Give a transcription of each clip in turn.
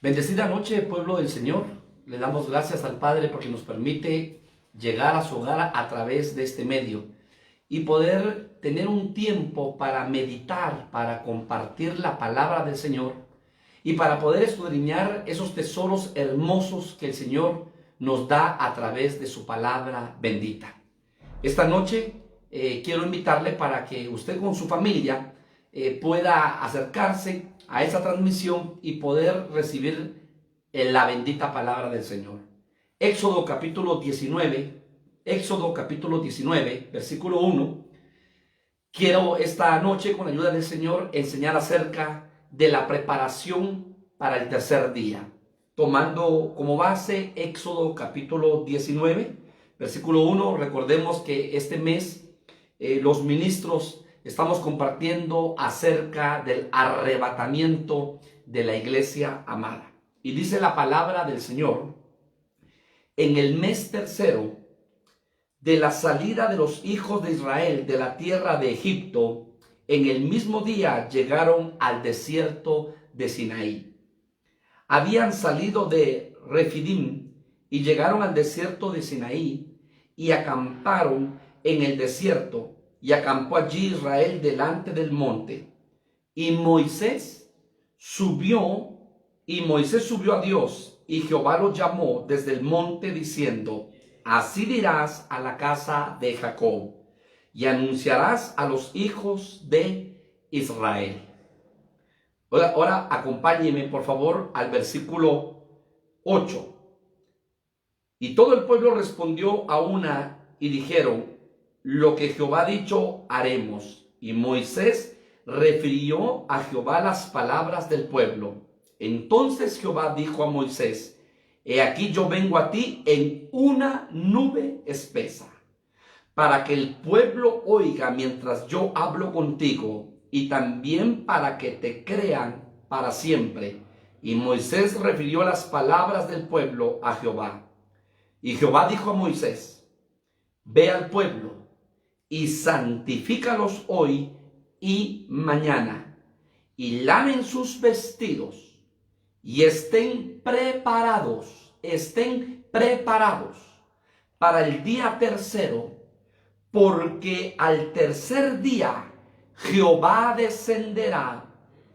Bendecida noche, pueblo del Señor. Le damos gracias al Padre porque nos permite llegar a su hogar a través de este medio y poder tener un tiempo para meditar, para compartir la palabra del Señor y para poder escudriñar esos tesoros hermosos que el Señor nos da a través de su palabra bendita. Esta noche quiero invitarle para que usted con su familia pueda acercarse a esta transmisión y poder recibir la bendita palabra del Señor. Éxodo capítulo 19, versículo 1. Quiero esta noche, con la ayuda del Señor, enseñar acerca de la preparación para el tercer día, tomando como base Éxodo capítulo 19, versículo 1. Recordemos que este mes los ministros estamos compartiendo acerca del arrebatamiento de la iglesia amada. Y dice la palabra del Señor: en el mes tercero de la salida de los hijos de Israel de la tierra de Egipto, en el mismo día llegaron al desierto de Sinaí. Habían salido de Refidim y llegaron al desierto de Sinaí y acamparon en el desierto, y acampó allí Israel delante del monte. Y Moisés subió a Dios, y Jehová lo llamó desde el monte diciendo: así dirás a la casa de Jacob, y anunciarás a los hijos de Israel. Ahora acompáñeme por favor al versículo 8. Y todo el pueblo respondió a una y dijeron: lo que Jehová ha dicho haremos. Y Moisés refirió a Jehová las palabras del pueblo. Entonces Jehová dijo a Moisés: he aquí yo vengo a ti en una nube espesa, para que el pueblo oiga mientras yo hablo contigo, y también para que te crean para siempre. Y Moisés refirió las palabras del pueblo a Jehová. Y Jehová dijo a Moisés: ve al pueblo y santifícalos hoy y mañana, y laven sus vestidos, y estén preparados para el día tercero, porque al tercer día Jehová descenderá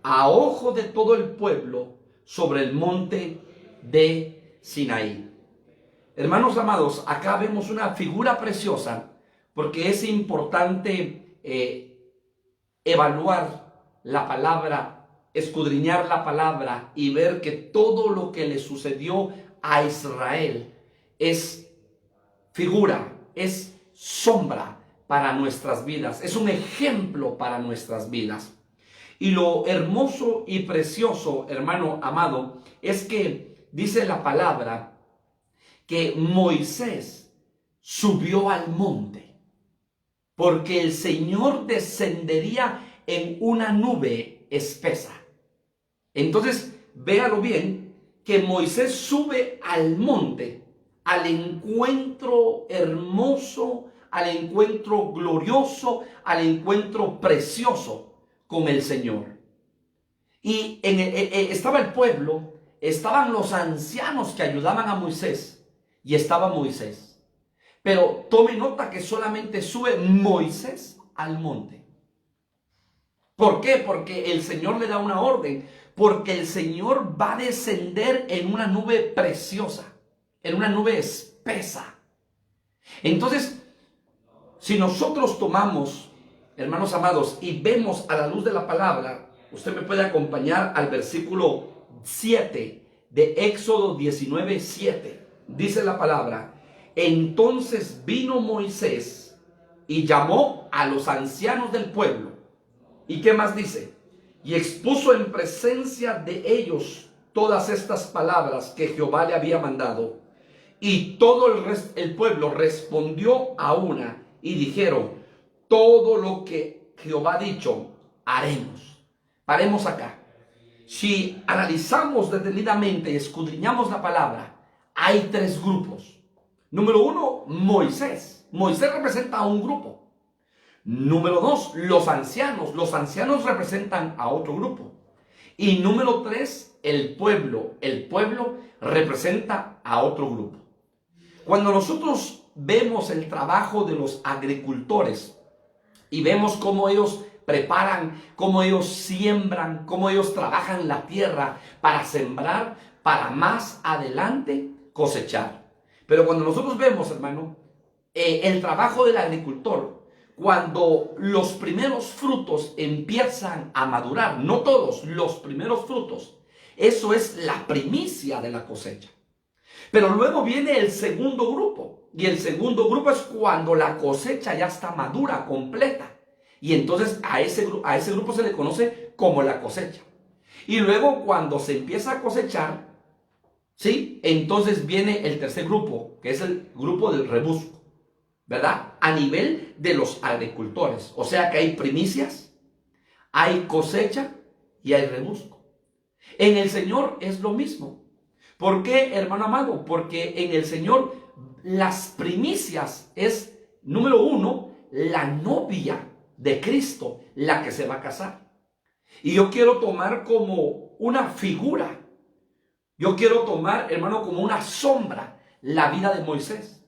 a ojo de todo el pueblo sobre el monte de Sinaí. Hermanos amados, acá vemos una figura preciosa, porque es importante evaluar la palabra, escudriñar la palabra y ver que todo lo que le sucedió a Israel es figura, es sombra para nuestras vidas, es un ejemplo para nuestras vidas. Y lo hermoso y precioso, hermano amado, es que dice la palabra que Moisés subió al monte, porque el Señor descendería en una nube espesa. Entonces, véalo bien, que Moisés sube al monte, al encuentro hermoso, al encuentro glorioso, al encuentro precioso con el Señor. Y estaba el pueblo, estaban los ancianos que ayudaban a Moisés, y estaba Moisés. Pero tome nota que solamente sube Moisés al monte. ¿Por qué? Porque el Señor le da una orden. Porque el Señor va a descender en una nube preciosa, en una nube espesa. Entonces, si nosotros tomamos, hermanos amados, y vemos a la luz de la palabra, usted me puede acompañar al versículo 7 de Éxodo 19, 7. Dice la palabra: entonces vino Moisés y llamó a los ancianos del pueblo. ¿Y qué más dice? Y expuso en presencia de ellos todas estas palabras que Jehová le había mandado. Y todo el pueblo respondió a una y dijeron: todo lo que Jehová ha dicho haremos. Paremos acá. Si analizamos detenidamente y escudriñamos la palabra, hay tres grupos. Número uno, Moisés. Moisés representa a un grupo. Número dos, los ancianos. Los ancianos representan a otro grupo. Y número 3, el pueblo. El pueblo representa a otro grupo. Cuando nosotros vemos el trabajo de los agricultores y vemos cómo ellos preparan, cómo ellos siembran, cómo ellos trabajan la tierra para sembrar, para más adelante cosechar. Pero cuando nosotros vemos, hermano, el trabajo del agricultor, cuando los primeros frutos empiezan a madurar, no todos, los primeros frutos, eso es la primicia de la cosecha. Pero luego viene el segundo grupo, y el segundo grupo es cuando la cosecha ya está madura, completa. Y entonces a ese grupo se le conoce como la cosecha. Y luego cuando se empieza a cosechar, ¿sí? Entonces viene el tercer grupo, que es el grupo del rebusco, ¿verdad? A nivel de los agricultores. O sea que hay primicias, hay cosecha y hay rebusco. En el Señor es lo mismo. ¿Por qué, hermano amado? Porque en el Señor las primicias es, número 1, la novia de Cristo, la que se va a casar. Y yo quiero tomar como una figura, yo quiero tomar, hermano, como una sombra, la vida de Moisés.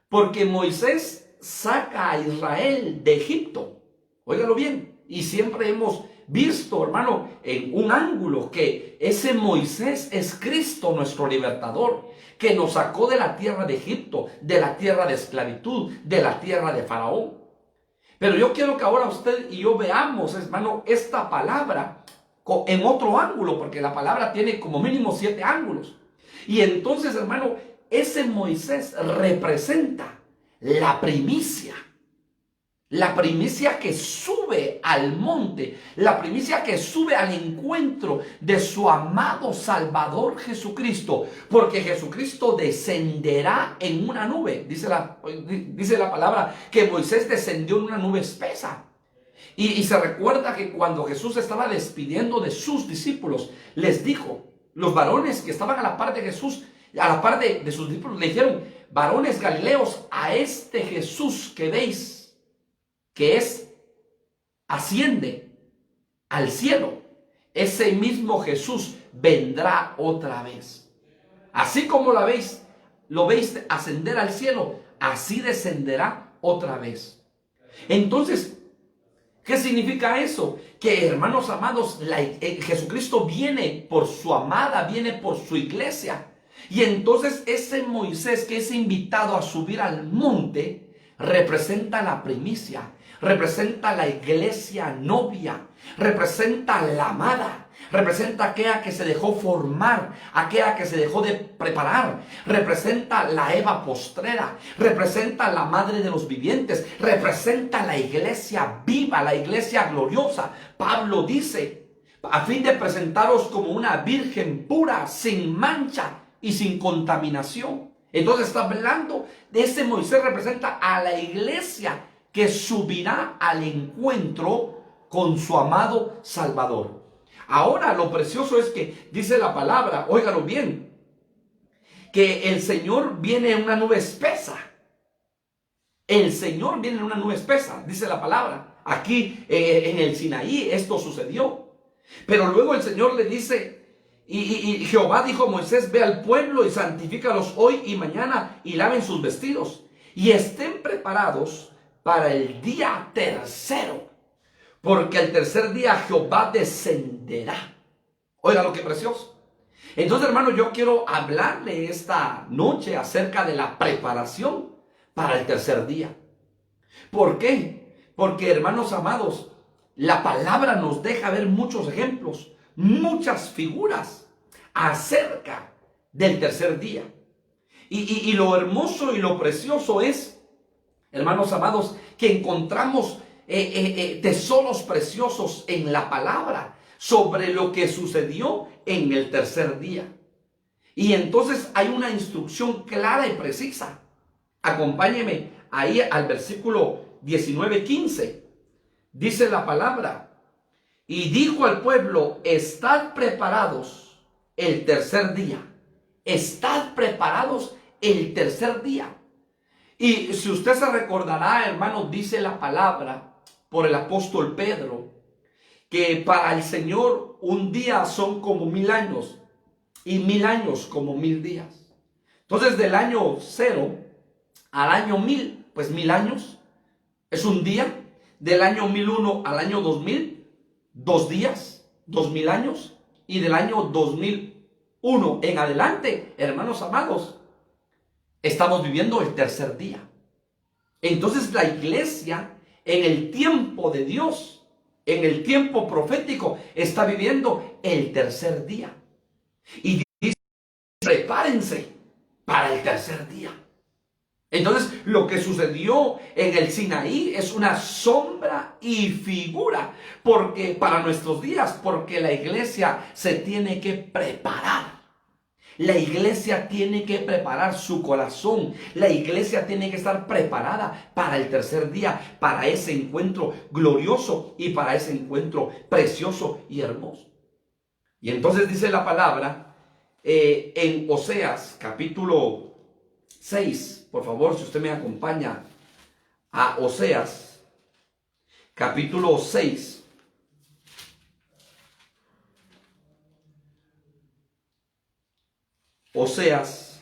Porque Moisés saca a Israel de Egipto. Óigalo bien. Y siempre hemos visto, hermano, en un ángulo que ese Moisés es Cristo, nuestro libertador, que nos sacó de la tierra de Egipto, de la tierra de esclavitud, de la tierra de Faraón. Pero yo quiero que ahora usted y yo veamos, hermano, esta palabra en otro ángulo, porque la palabra tiene como mínimo 7 ángulos. Y entonces, hermano, ese Moisés representa la primicia que sube al monte, la primicia que sube al encuentro de su amado Salvador Jesucristo, porque Jesucristo descenderá en una nube. Dice la palabra que Moisés descendió en una nube espesa. Y se recuerda que cuando Jesús estaba despidiendo de sus discípulos, les dijo, los varones que estaban a la par de Jesús, a la par de sus discípulos, le dijeron, varones galileos, a este Jesús que veis, que asciende al cielo, ese mismo Jesús vendrá otra vez. Así como lo veis ascender al cielo, así descenderá otra vez. Entonces, ¿qué significa eso? Que, hermanos amados, Jesucristo viene por su amada, viene por su iglesia. Y entonces ese Moisés que es invitado a subir al monte representa la primicia, representa la iglesia novia, representa la amada, representa aquella que se dejó formar, aquella que se dejó de preparar, representa la Eva postrera, representa la madre de los vivientes, representa la iglesia viva, la iglesia gloriosa. Pablo dice, a fin de presentaros como una virgen pura, sin mancha y sin contaminación. Entonces está hablando de ese Moisés, representa a la iglesia que subirá al encuentro con su amado Salvador. Ahora lo precioso es que dice la palabra, óigalo bien, que el Señor viene en una nube espesa. El Señor viene en una nube espesa, dice la palabra. Aquí en el Sinaí esto sucedió. Pero luego el Señor le dice, y Jehová dijo a Moisés, ve al pueblo y santifícalos hoy y mañana y laven sus vestidos y estén preparados para el día tercero, porque el tercer día Jehová descenderá. Oiga lo que precioso. Entonces, hermano, yo quiero hablarle esta noche acerca de la preparación para el tercer día. ¿Por qué? Porque, hermanos amados, la palabra nos deja ver muchos ejemplos, muchas figuras acerca del tercer día. Y lo hermoso y lo precioso es, hermanos amados, que encontramos tesoros preciosos en la palabra sobre lo que sucedió en el tercer día. Y entonces hay una instrucción clara y precisa. Acompáñeme ahí al versículo 19-15. Dice la palabra, y dijo al pueblo, estad preparados el tercer día. Estad preparados el tercer día. Y si usted se recordará, hermano, dice la palabra por el apóstol Pedro, que para el Señor un día son como 1000 años y 1000 años como 1000 días. Entonces del año 0 al año 1000, pues 1000 años es un día. Del año 1001 al año 2000, 2 días, 2000 años. Y del año 2001 en adelante, hermanos amados, estamos viviendo el tercer día. Entonces la iglesia en el tiempo de Dios, en el tiempo profético, está viviendo el tercer día. Y dice, prepárense para el tercer día. Entonces lo que sucedió en el Sinaí es una sombra y figura porque para nuestros días, porque la iglesia se tiene que preparar. La iglesia tiene que preparar su corazón. La iglesia tiene que estar preparada para el tercer día, para ese encuentro glorioso y para ese encuentro precioso y hermoso. Y entonces dice la palabra en Oseas capítulo 6, por favor, si usted me acompaña a Oseas capítulo 6. Oseas,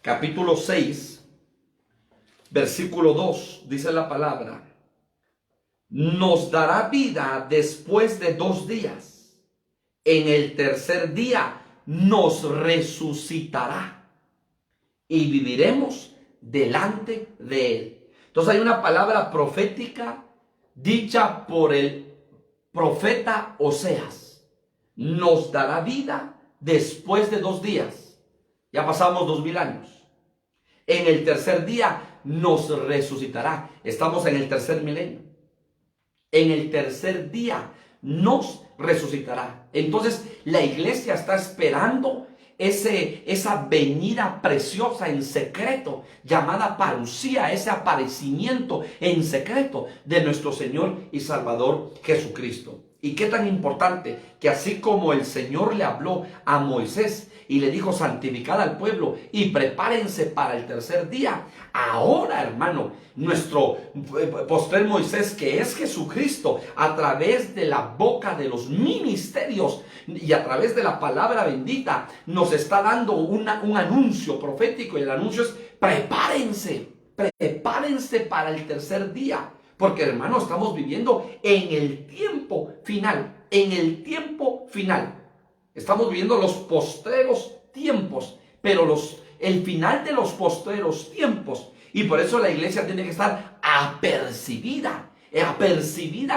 capítulo 6, versículo 2, dice la palabra: nos dará vida después de 2 días. En el tercer día nos resucitará y viviremos delante de él. Entonces hay una palabra profética dicha por el profeta Oseas. Nos dará vida después de 2 días. Ya pasamos 2000 años. En el tercer día nos resucitará. Estamos en el tercer milenio. En el tercer día nos resucitará. Entonces la iglesia está esperando esa venida preciosa en secreto, llamada parusía, ese aparecimiento en secreto de nuestro Señor y Salvador Jesucristo. Y qué tan importante que así como el Señor le habló a Moisés y le dijo: santificad al pueblo y prepárense para el tercer día. Ahora, hermano, nuestro postrer Moisés, que es Jesucristo, a través de la boca de los ministerios y a través de la palabra bendita, nos está dando un anuncio profético. Y el anuncio es: prepárense, prepárense para el tercer día. Porque, hermano, estamos viviendo en el tiempo final, en el tiempo final. Estamos viviendo los postreros tiempos, pero el final de los postreros tiempos. Y por eso la iglesia tiene que estar apercibida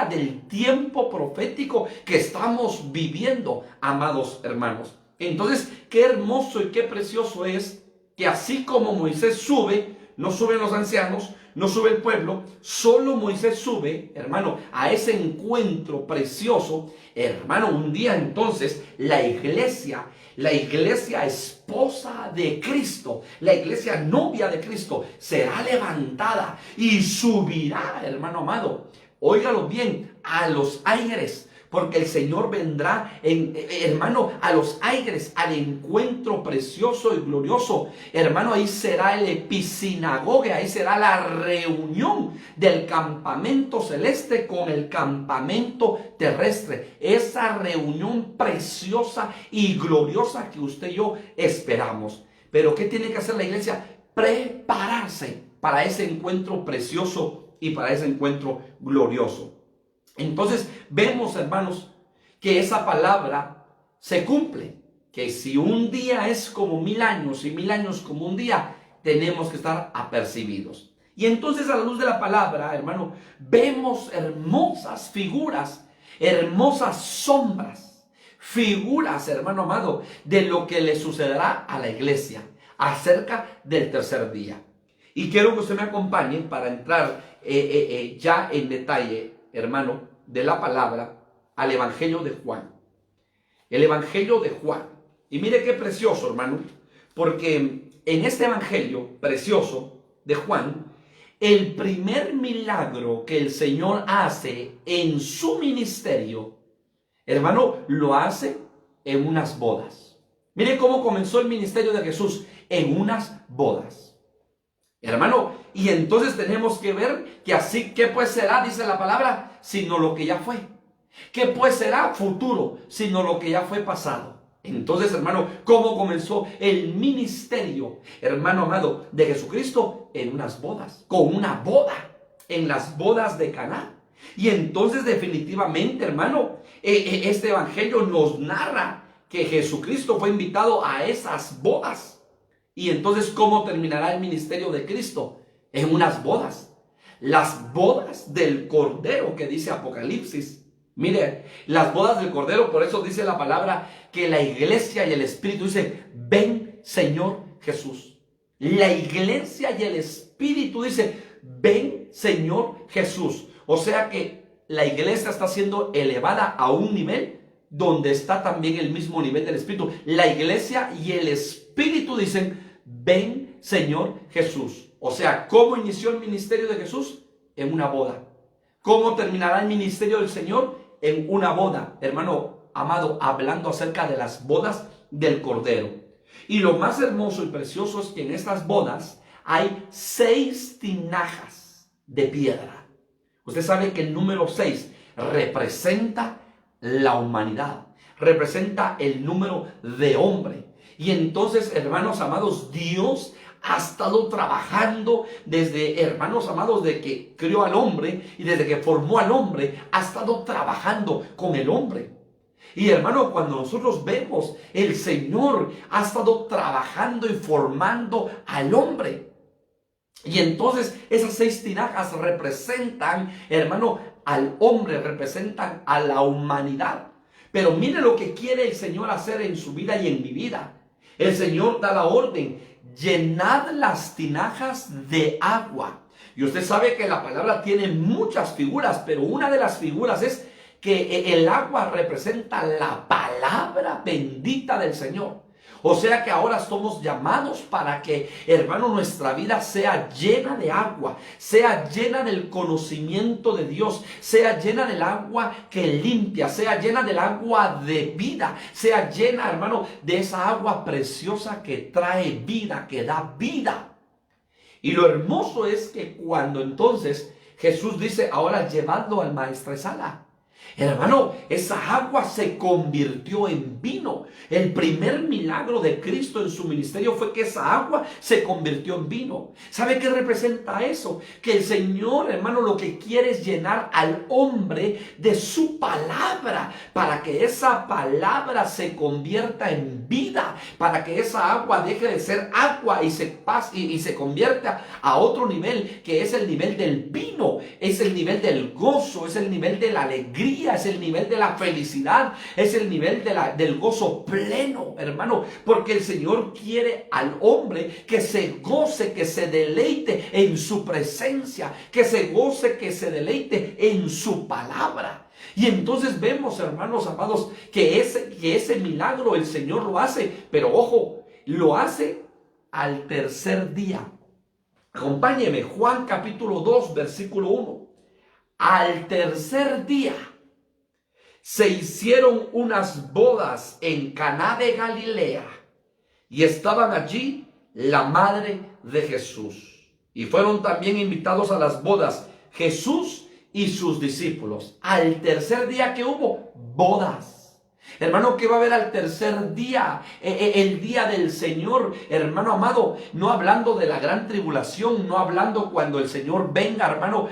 del tiempo profético que estamos viviendo, amados hermanos. Entonces, qué hermoso y qué precioso es que así como Moisés sube, no suben los ancianos, no sube el pueblo, solo Moisés sube, hermano, a ese encuentro precioso. Hermano, un día entonces la iglesia esposa de Cristo, la iglesia novia de Cristo, será levantada y subirá, hermano amado, óigalo bien, a los aires. Porque el Señor vendrá, hermano, a los aires, al encuentro precioso y glorioso. Hermano, ahí será el episinagoge, ahí será la reunión del campamento celeste con el campamento terrestre. Esa reunión preciosa y gloriosa que usted y yo esperamos. Pero ¿qué tiene que hacer la iglesia? Prepararse para ese encuentro precioso y para ese encuentro glorioso. Entonces vemos, hermanos, que esa palabra se cumple, que si un día es como 1000 años y 1000 años como un día, tenemos que estar apercibidos. Y entonces, a la luz de la palabra, hermano, vemos hermosas figuras, hermosas sombras, figuras, hermano amado, de lo que le sucederá a la iglesia acerca del tercer día. Y quiero que usted me acompañe para entrar ya en detalle, hermano, de la palabra al Evangelio de Juan. El Evangelio de Juan. Y mire qué precioso, hermano, porque en este Evangelio precioso de Juan, el primer milagro que el Señor hace en su ministerio, hermano, lo hace en unas bodas. Mire cómo comenzó el ministerio de Jesús, en unas bodas. Hermano, y entonces tenemos que ver que así que pues será, dice la palabra, sino lo que ya fue. ¿Qué pues será futuro, sino lo que ya fue pasado? Entonces, hermano, ¿cómo comenzó el ministerio, hermano amado, de Jesucristo? En unas bodas, con una boda, en las bodas de Caná. Y entonces definitivamente, hermano, este evangelio nos narra que Jesucristo fue invitado a esas bodas. Y entonces, ¿cómo terminará el ministerio de Cristo? En unas bodas. Las bodas del Cordero que dice Apocalipsis. Mire, las bodas del Cordero, por eso dice la palabra que la iglesia y el Espíritu dice, ven Señor Jesús. La iglesia y el Espíritu dice, ven Señor Jesús. O sea que la iglesia está siendo elevada a un nivel donde está también el mismo nivel del Espíritu. La iglesia y el Espíritu dicen, ven Señor Jesús. O sea, ¿cómo inició el ministerio de Jesús? En una boda. ¿Cómo terminará el ministerio del Señor? En una boda, hermano amado, hablando acerca de las bodas del Cordero. Y lo más hermoso y precioso es que en estas bodas hay 6 tinajas de piedra. Usted sabe que el número 6 representa la humanidad, representa el número de hombre. Y entonces, hermanos amados, Dios ha estado trabajando desde, hermanos amados, de que creó al hombre y desde que formó al hombre, ha estado trabajando con el hombre. Y hermano, cuando nosotros vemos, el Señor ha estado trabajando y formando al hombre. Y entonces esas 6 tinajas representan, hermano, al hombre, representan a la humanidad. Pero mire lo que quiere el Señor hacer en su vida y en mi vida. El Señor da la orden, llenad las tinajas de agua. Y usted sabe que la palabra tiene muchas figuras, pero una de las figuras es que el agua representa la palabra bendita del Señor. O sea que ahora somos llamados para que, hermano, nuestra vida sea llena de agua, sea llena del conocimiento de Dios, sea llena del agua que limpia, sea llena del agua de vida, sea llena, hermano, de esa agua preciosa que trae vida, que da vida. Y lo hermoso es que cuando entonces Jesús dice, ahora llevadlo al maestresala. Hermano, esa agua se convirtió en vino. El primer milagro de Cristo en su ministerio fue que esa agua se convirtió en vino. ¿Sabe qué representa eso? Que el Señor, hermano, lo que quiere es llenar al hombre de su palabra, para que esa palabra se convierta en vida, para que esa agua deje de ser agua y se pase y se convierta a otro nivel, que es el nivel del vino, es el nivel del gozo, es el nivel de la alegría, es el nivel de la felicidad, es el nivel del gozo pleno, hermano, porque el Señor quiere al hombre que se goce, que se deleite en su presencia, que se goce, que se deleite en su palabra. Y entonces vemos, hermanos amados, que ese milagro el Señor lo hace, pero ojo, lo hace al tercer día. Acompáñeme, Juan capítulo 2, versículo 1. Al tercer día se hicieron unas bodas en Caná de Galilea y estaban allí la madre de Jesús. Y fueron también invitados a las bodas Jesús y sus discípulos. Al tercer día que hubo bodas. Hermano, ¿qué va a haber al tercer día? El día del Señor, hermano amado, no hablando de la gran tribulación, no hablando cuando el Señor venga, hermano,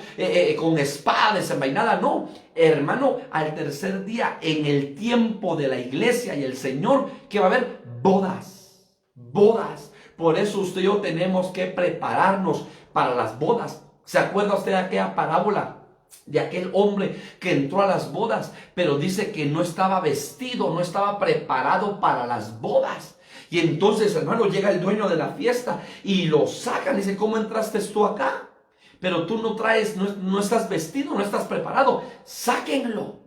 con espada desenvainada, no. Hermano, al tercer día, en el tiempo de la iglesia y el Señor, ¿qué va a haber? Bodas, bodas. Por eso usted y yo tenemos que prepararnos para las bodas. ¿Se acuerda usted de aquella parábola de aquel hombre que entró a las bodas, pero dice que no estaba vestido, no estaba preparado para las bodas? Y entonces, hermano, llega el dueño de la fiesta y lo sacan y dice, ¿cómo entraste tú acá? Pero tú no traes, no estás vestido, no estás preparado. Sáquenlo.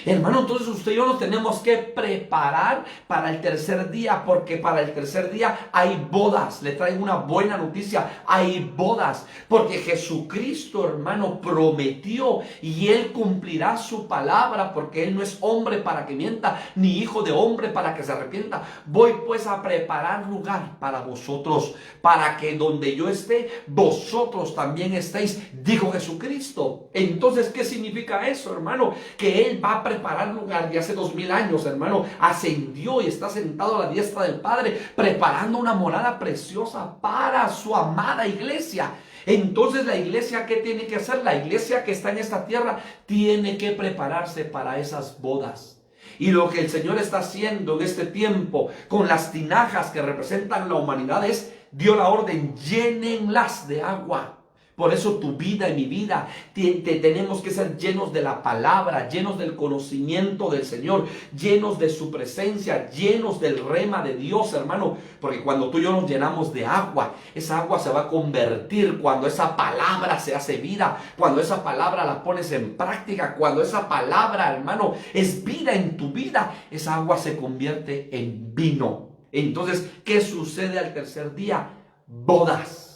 Hermano, entonces usted y yo nos tenemos que preparar para el tercer día, porque para el tercer día hay bodas. Le traigo una buena noticia, hay bodas, porque Jesucristo, hermano, prometió y Él cumplirá su palabra, porque Él no es hombre para que mienta, ni hijo de hombre para que se arrepienta. Voy pues a preparar lugar para vosotros, para que donde yo esté, vosotros también estéis, dijo Jesucristo. Entonces, ¿qué significa eso, hermano? Que Él va a preparar lugar. De hace 2000 años, hermano, ascendió y está sentado a la diestra del Padre, preparando una morada preciosa para su amada iglesia. Entonces, la iglesia, ¿qué tiene que hacer? La iglesia que está en esta tierra tiene que prepararse para esas bodas. Y lo que el Señor está haciendo en este tiempo con las tinajas que representan la humanidad es, dio la orden, llénenlas de agua. Por eso tu vida y mi vida tenemos que ser llenos de la palabra, llenos del conocimiento del Señor, llenos de su presencia, llenos del rema de Dios, hermano. Porque cuando tú y yo nos llenamos de agua, esa agua se va a convertir cuando esa palabra se hace vida, cuando esa palabra la pones en práctica, cuando esa palabra, hermano, es vida en tu vida, esa agua se convierte en vino. Entonces, ¿qué sucede al tercer día? Bodas.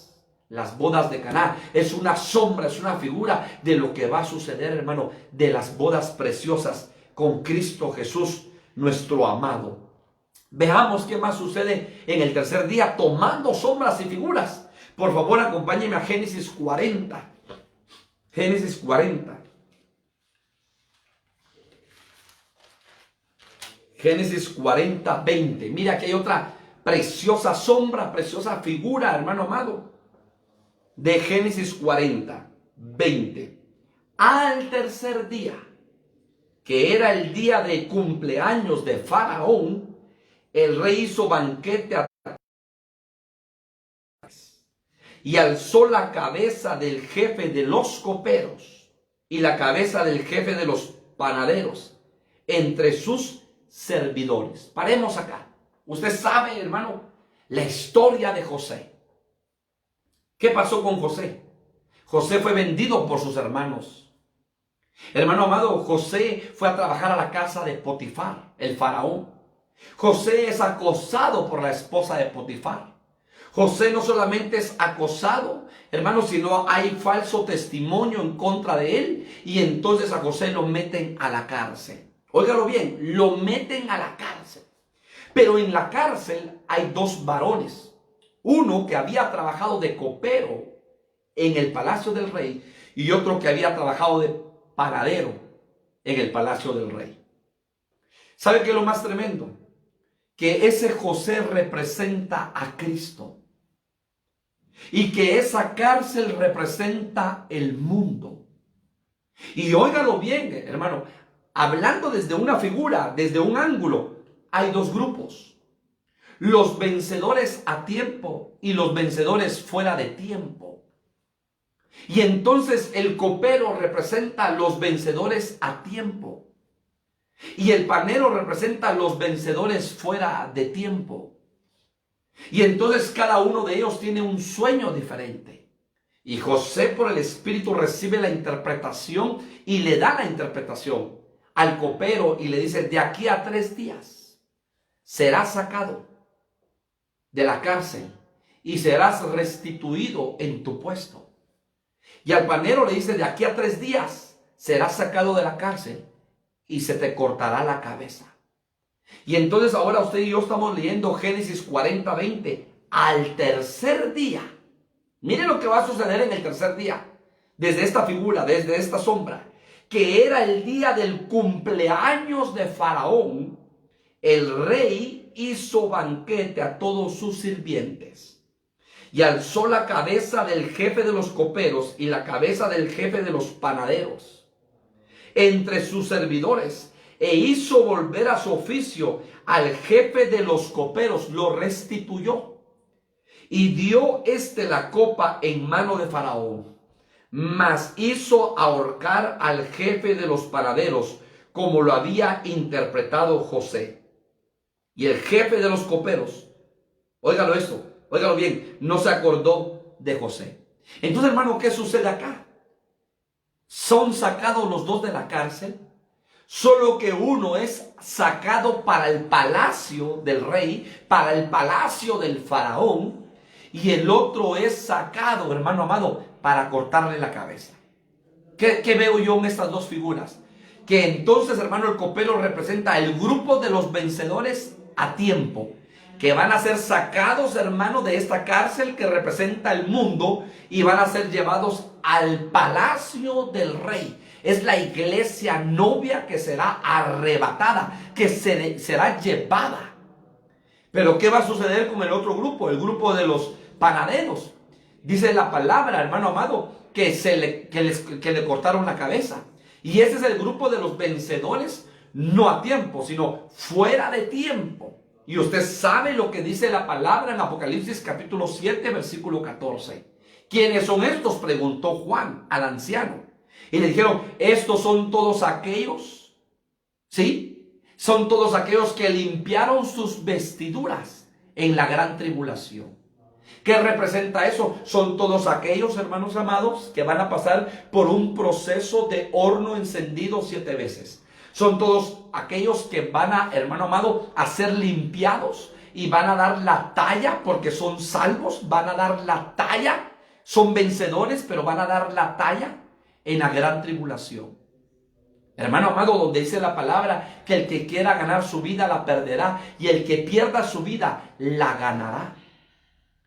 Las bodas de Caná es una sombra, es una figura de lo que va a suceder, hermano, de las bodas preciosas con Cristo Jesús, nuestro amado. Veamos qué más sucede en el tercer día, tomando sombras y figuras. Por favor, acompáñenme a Génesis 40. Génesis 40. Génesis 40, 20. Mira, aquí hay otra preciosa sombra, preciosa figura, hermano amado. De Génesis 40, 20. Al tercer día, que era el día de cumpleaños de Faraón, el rey hizo banquete y alzó la cabeza del jefe de los coperos y la cabeza del jefe de los panaderos entre sus servidores. Paremos acá. Usted sabe, hermano, la historia de José. ¿Qué pasó con José? José fue vendido por sus hermanos. Hermano amado, José fue a trabajar a la casa de Potifar, el faraón. José es acosado por la esposa de Potifar. José no solamente es acosado, hermano, sino hay falso testimonio en contra de él. Y entonces a José lo meten a la cárcel. Óigalo bien, lo meten a la cárcel. Pero en la cárcel hay dos varones. Uno que había trabajado de copero en el palacio del rey y otro que había trabajado de panadero en el palacio del rey. ¿Sabe qué es lo más tremendo? Que ese José representa a Cristo y que esa cárcel representa el mundo. Y óigalo bien, hermano, hablando desde una figura, desde un ángulo, hay dos grupos. Los vencedores a tiempo y los vencedores fuera de tiempo. Y entonces el copero representa a los vencedores a tiempo. Y el panero representa a los vencedores fuera de tiempo. Y entonces cada uno de ellos tiene un sueño diferente. Y José por el Espíritu recibe la interpretación y le da la interpretación al copero y le dice, de aquí a 3 días serás sacado de la cárcel y serás restituido en tu puesto. Y al panero le dice, de aquí a 3 días serás sacado de la cárcel y se te cortará la cabeza. Y entonces ahora usted y yo estamos leyendo Génesis 40, 20. Al tercer día, mire lo que va a suceder en el tercer día, desde esta figura, desde esta sombra, que era el día del cumpleaños de Faraón. El rey hizo banquete a todos sus sirvientes y alzó la cabeza del jefe de los coperos y la cabeza del jefe de los panaderos entre sus servidores e hizo volver a su oficio al jefe de los coperos, lo restituyó y dio la copa en mano de Faraón, mas hizo ahorcar al jefe de los panaderos como lo había interpretado José. Y el jefe de los coperos, óigalo esto, óigalo bien, no se acordó de José. Entonces, hermano, ¿qué sucede acá? Son sacados los dos de la cárcel, Solo que uno es sacado para el palacio del rey, para el palacio del faraón, y el otro es sacado, hermano amado, para cortarle la cabeza. ¿Qué veo yo en estas dos figuras? Que entonces, hermano, el copero representa el grupo de los vencedores a tiempo, que van a ser sacados, hermano, de esta cárcel que representa el mundo y van a ser llevados al palacio del rey. Es la iglesia novia que será arrebatada, que será llevada. Pero ¿qué va a suceder con el otro grupo? El grupo de los panaderos. Dice la palabra, hermano amado, que le cortaron la cabeza. Y ese es el grupo de los vencedores, no a tiempo, sino fuera de tiempo. Y usted sabe lo que dice la palabra en Apocalipsis capítulo 7, versículo 14. ¿Quiénes son estos?, preguntó Juan al anciano. Y le dijeron, estos son todos aquellos, ¿sí? Son todos aquellos que limpiaron sus vestiduras en la gran tribulación. ¿Qué representa eso? Son todos aquellos, hermanos amados, que van a pasar por un proceso de horno encendido 7 veces. Son todos aquellos que van a, hermano amado, a ser limpiados y van a dar la talla porque son salvos, van a dar la talla, son vencedores, pero van a dar la talla en la gran tribulación. Hermano amado, donde dice la palabra que el que quiera ganar su vida la perderá y el que pierda su vida la ganará.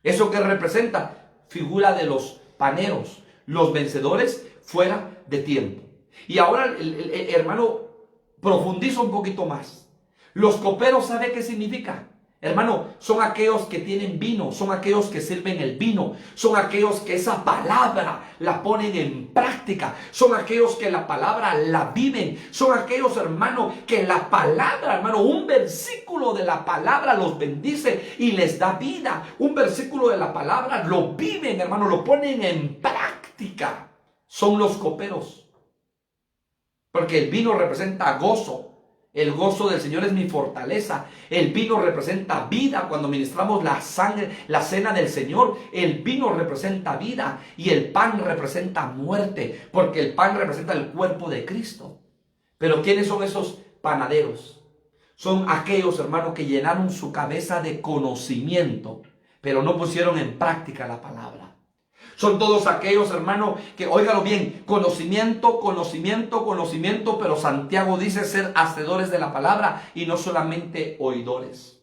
¿Eso qué representa? Figura de los paneros, los vencedores fuera de tiempo. Y ahora el hermano profundiza un poquito más. Los coperos, ¿sabe qué significa? Hermano, son aquellos que tienen vino, son aquellos que sirven el vino, son aquellos que esa palabra la ponen en práctica, son aquellos que la palabra la viven, son aquellos, hermano, que la palabra, hermano, un versículo de la palabra los bendice y les da vida. Un versículo de la palabra lo viven, hermano, lo ponen en práctica. Son los coperos. Porque el vino representa gozo. El gozo del Señor es mi fortaleza. El vino representa vida. Cuando ministramos la sangre, la cena del Señor, el vino representa vida y el pan representa muerte, porque el pan representa el cuerpo de Cristo. Pero ¿quiénes son esos panaderos? Son aquellos, hermanos, que llenaron su cabeza de conocimiento, pero no pusieron en práctica la palabra. Son todos aquellos, hermanos, que, óigalo bien, conocimiento, pero Santiago dice ser hacedores de la palabra y no solamente oidores.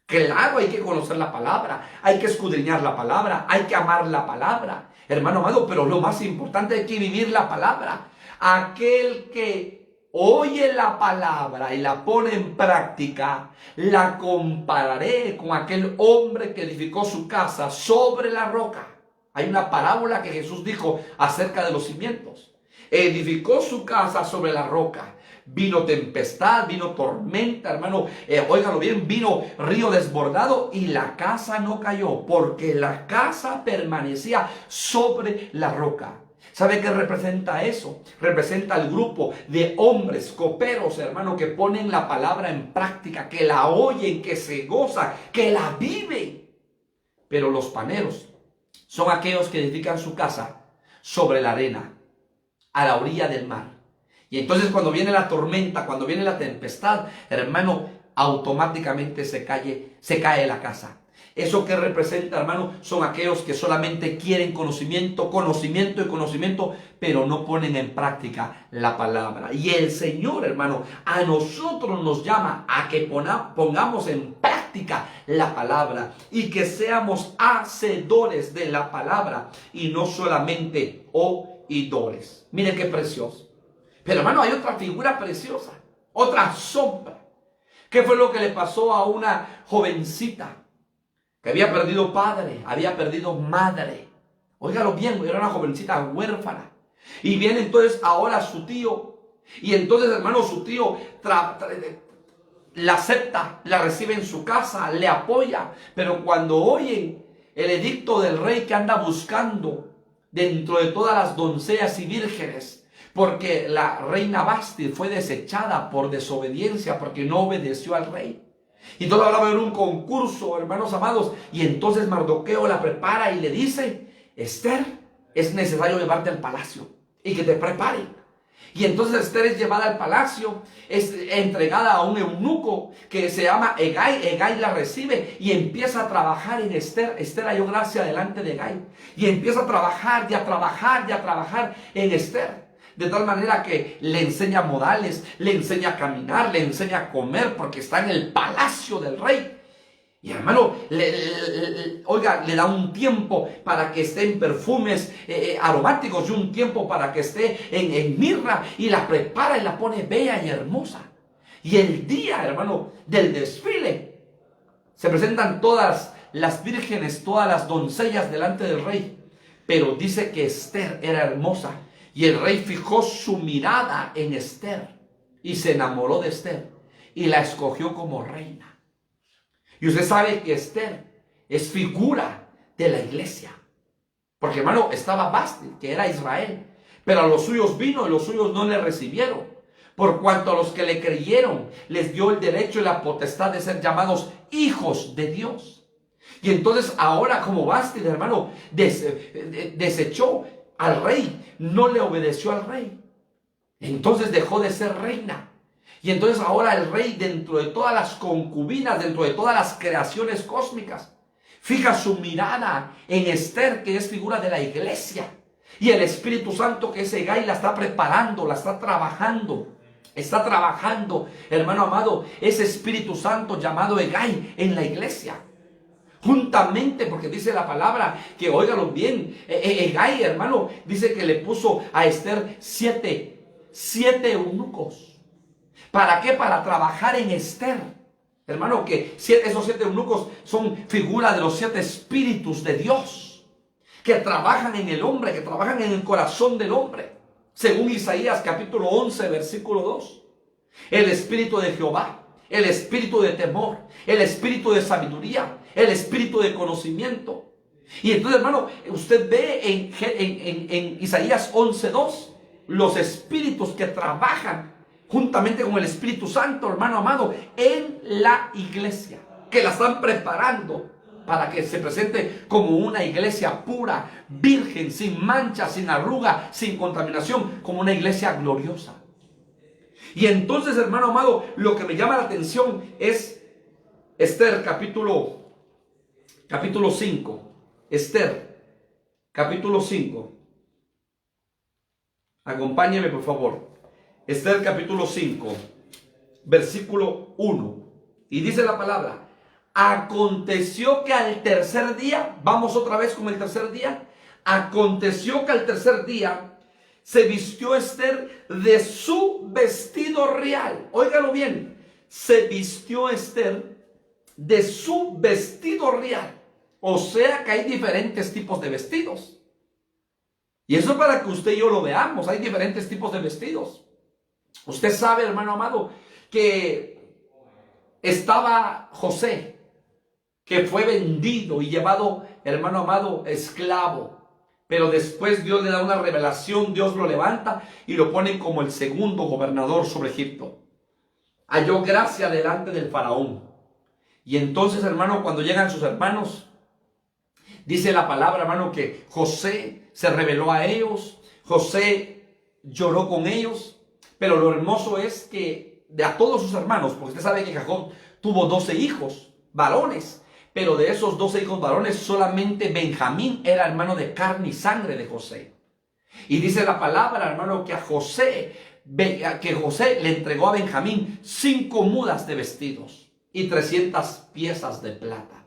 Claro, hay que conocer la palabra, hay que escudriñar la palabra, hay que amar la palabra, hermano amado, pero lo más importante es que vivir la palabra. Aquel que oye la palabra y la pone en práctica, la compararé con aquel hombre que edificó su casa sobre la roca. Hay una parábola que Jesús dijo acerca de los cimientos. Edificó su casa sobre la roca. Vino tempestad, vino tormenta, hermano. Óigalo bien, vino río desbordado y la casa no cayó porque la casa permanecía sobre la roca. ¿Sabe qué representa eso? Representa el grupo de hombres, coperos, hermano, que ponen la palabra en práctica, que la oyen, que se gozan, que la viven. Pero los paneros son aquellos que edifican su casa sobre la arena, a la orilla del mar. Y entonces cuando viene la tormenta, cuando viene la tempestad, hermano, automáticamente se cae la casa. Eso que representa, hermano, son aquellos que solamente quieren conocimiento, pero no ponen en práctica la palabra. Y el Señor, hermano, a nosotros nos llama a que pongamos en práctica la palabra y que seamos hacedores de la palabra y no solamente oidores. Mire qué precioso. Pero, hermano, hay otra figura preciosa, otra sombra. ¿Qué fue lo que le pasó a una jovencita que había perdido padre, había perdido madre? Óigalo bien, era una jovencita huérfana. Y viene entonces ahora su tío. Y entonces, hermano, su tío la acepta, la recibe en su casa, le apoya. Pero cuando oyen el edicto del rey que anda buscando dentro de todas las doncellas y vírgenes, porque la reina Vasti fue desechada por desobediencia, porque no obedeció al rey. Y todo ahora va a haber un concurso, hermanos amados. Y entonces Mardoqueo la prepara y le dice: Esther, es necesario llevarte al palacio y que te preparen. Y entonces Esther es llevada al palacio, es entregada a un eunuco que se llama Hegai. Hegai la recibe y empieza a trabajar en Esther. Esther halló gracia delante de Hegai. Y empieza a trabajar y a trabajar y a trabajar en Esther. De tal manera que le enseña modales, le enseña a caminar, le enseña a comer porque está en el palacio del rey. Y hermano, le da un tiempo para que esté en perfumes aromáticos y un tiempo para que esté en mirra y la prepara y la pone bella y hermosa. Y el día, hermano, del desfile, se presentan todas las vírgenes, todas las doncellas delante del rey. Pero dice que Esther era hermosa y el rey fijó su mirada en Esther y se enamoró de Esther y la escogió como reina. Y usted sabe que Esther es figura de la iglesia. Porque, hermano, estaba Vasti, que era Israel. Pero a los suyos vino y los suyos no le recibieron. Por cuanto a los que le creyeron, les dio el derecho y la potestad de ser llamados hijos de Dios. Y entonces ahora como Vasti, hermano, desechó al rey, no le obedeció al rey. Entonces dejó de ser reina. Y entonces ahora el rey, dentro de todas las concubinas, dentro de todas las creaciones cósmicas, fija su mirada en Esther, que es figura de la iglesia. Y el Espíritu Santo, que es Hegai, la está preparando, la está trabajando. Está trabajando, hermano amado, ese Espíritu Santo llamado Hegai en la iglesia. Juntamente, porque dice la palabra, que óigalo bien, Hegai, hermano, dice que le puso a Esther siete eunucos. ¿Para qué? Para trabajar en Esther. Hermano, que esos 7 eunucos son figura de los 7 espíritus de Dios, que trabajan en el hombre, que trabajan en el corazón del hombre. Según Isaías capítulo 11, versículo 2. El espíritu de Jehová, el espíritu de temor, el espíritu de sabiduría, el espíritu de conocimiento. Y entonces, hermano, usted ve en Isaías 11:2 los espíritus que trabajan juntamente con el Espíritu Santo, hermano amado, en la iglesia, que la están preparando para que se presente como una iglesia pura, virgen, sin mancha, sin arruga, sin contaminación, como una iglesia gloriosa. Y entonces, hermano amado, lo que me llama la atención es Esther capítulo 5. Esther capítulo 5. Acompáñeme, por favor. Esther capítulo 5, versículo 1. Y dice la palabra: aconteció que al tercer día, vamos otra vez con el tercer día. Aconteció que al tercer día se vistió Esther de su vestido real. Óigalo bien, se vistió Esther de su vestido real. O sea que hay diferentes tipos de vestidos. Y eso para que usted y yo lo veamos, hay diferentes tipos de vestidos. Usted sabe, hermano amado, que estaba José, que fue vendido y llevado, hermano amado, esclavo. Pero después Dios le da una revelación, Dios lo levanta y lo pone como el segundo gobernador sobre Egipto. Halló gracia delante del faraón. Y entonces, hermano, cuando llegan sus hermanos, dice la palabra, hermano, que José se reveló a ellos, José lloró con ellos. Pero lo hermoso es que de a todos sus hermanos, porque usted sabe que Jacob tuvo 12 hijos varones, pero de esos 12 hijos varones solamente Benjamín era hermano de carne y sangre de José. Y dice la palabra, hermano, que José le entregó a Benjamín 5 mudas de vestidos y 300 piezas de plata.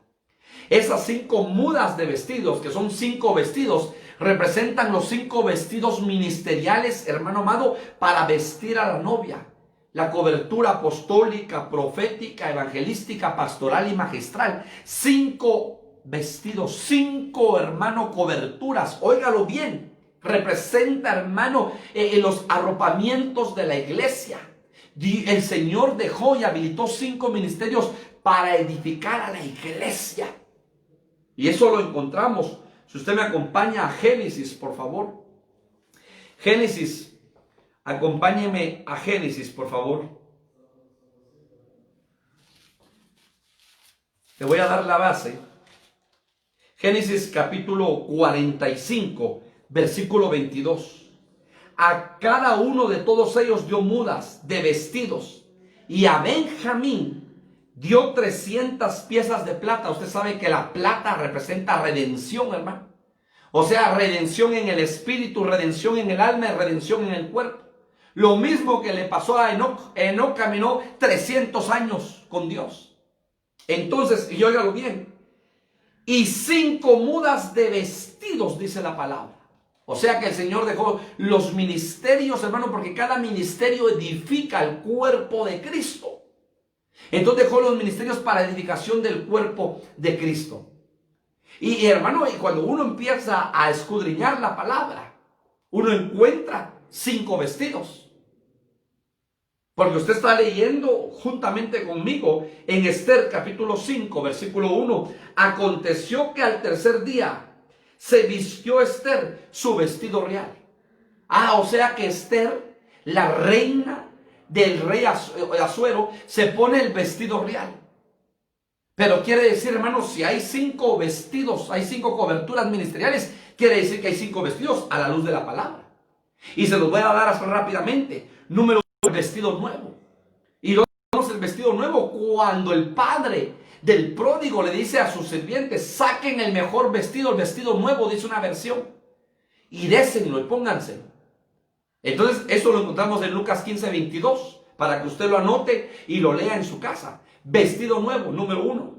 Esas 5 mudas de vestidos, que son 5 vestidos, representan los 5 vestidos ministeriales, hermano amado, para vestir a la novia. La cobertura apostólica, profética, evangelística, pastoral y magistral. 5 vestidos, 5, hermano, coberturas. Óigalo bien. Representa, hermano, los arropamientos de la iglesia. El Señor dejó y habilitó 5 ministerios para edificar a la iglesia. Y eso lo encontramos. Si usted me acompaña a Génesis, por favor. Génesis, acompáñeme a Génesis, por favor. Le voy a dar la base. Génesis capítulo 45, versículo 22. A cada uno de todos ellos dio mudas de vestidos. Y a Benjamín dio 300 piezas de plata. Usted sabe que la plata representa redención, hermano. O sea, redención en el espíritu, redención en el alma y redención en el cuerpo. Lo mismo que le pasó a Enoc. Enoc caminó 300 años con Dios. Entonces, y óigalo bien, y 5 mudas de vestidos, dice la palabra. O sea que el Señor dejó los ministerios, hermano, porque cada ministerio edifica el cuerpo de Cristo. Entonces dejó los ministerios para edificación del cuerpo de Cristo. Y hermano, y cuando uno empieza a escudriñar la palabra, uno encuentra 5 vestidos. Porque usted está leyendo juntamente conmigo en Esther capítulo 5, versículo 1. Aconteció que al tercer día se vistió Esther su vestido real. O sea que Esther, la reina del rey Asuero, se pone el vestido real. Pero quiere decir, hermano, si hay 5 vestidos, hay 5 coberturas ministeriales, quiere decir que hay 5 vestidos a la luz de la palabra. Y se los voy a dar así rápidamente. Número 1, el vestido nuevo. Y luego tenemos el vestido nuevo cuando el padre del pródigo le dice a sus sirvientes: saquen el mejor vestido, el vestido nuevo, dice una versión, y désenlo y pónganselo. Entonces, eso lo encontramos en Lucas 15, 22, para que usted lo anote y lo lea en su casa. Vestido nuevo, número 1.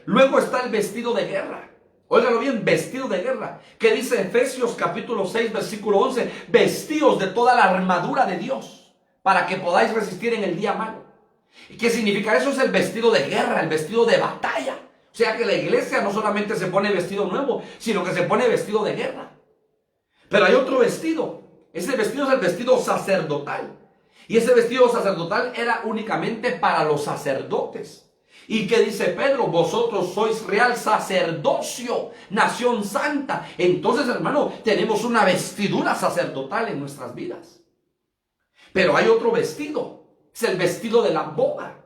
Luego está el vestido de guerra. Óigalo bien, vestido de guerra. Que dice Efesios capítulo 6, versículo 11. Vestíos de toda la armadura de Dios, para que podáis resistir en el día malo. ¿Y qué significa eso? Es el vestido de guerra, el vestido de batalla. O sea que la iglesia no solamente se pone vestido nuevo, sino que se pone vestido de guerra. Pero hay otro vestido. Ese vestido es el vestido sacerdotal. Y ese vestido sacerdotal era únicamente para los sacerdotes. ¿Y qué dice Pedro? Vosotros sois real sacerdocio, nación santa. Entonces, hermano, tenemos una vestidura sacerdotal en nuestras vidas. Pero hay otro vestido. Es el vestido de la boda.